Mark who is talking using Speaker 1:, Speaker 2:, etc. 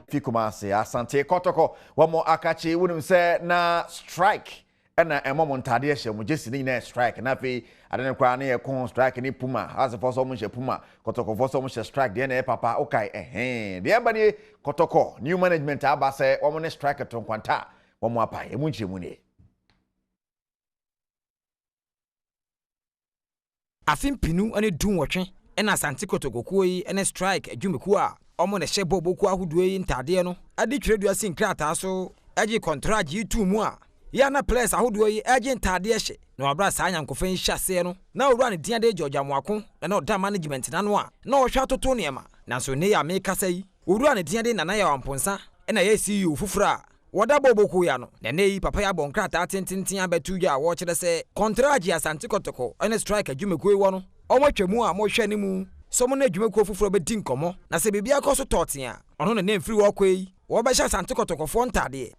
Speaker 1: Fikumase Asante Kotoko wamo akachi wunim se na strike ena emomo ntade hye mo jesi ni na strike na fe adene kwa na ye kon strike ni Puma as for so mo hye Puma Kotoko for so mo hye strike de na papa okay de ba ni Kotoko new management aba se womo ne strike to kwanta womo apa emu nchemu ne
Speaker 2: afin pinu ane dun wotwe ena Asante Kotoko ko yi ene strike adwumeku a omo ne hye boboku ahodo yi ntade no ade twerɛdua sin krata so agi contract yi tu mu a ya na place ahodo yi agi ntade hye na wabra saa nyankofan hyase no na owura ne dia de Georgia Moako na oda management na no a na ohwa toto niema na so ne ya me kasa yi owura ne dia de nana ya wamponsa ena ya CEO fufura wada boboku ya no na nei papa ya bon krata atentintin abetu ya wo kyerɛ sɛ contract ya Asante Kotoko ene strike adwumeku yi wo no omo twemu a mo hwɛ ne mu somo na adwumeku fufura bedi nkomo na sɛ bibia kɔ so tɔte a ɔno ne mfiri wo kɔ yi wo bɛhyɛ Asante Kotoko fo ntade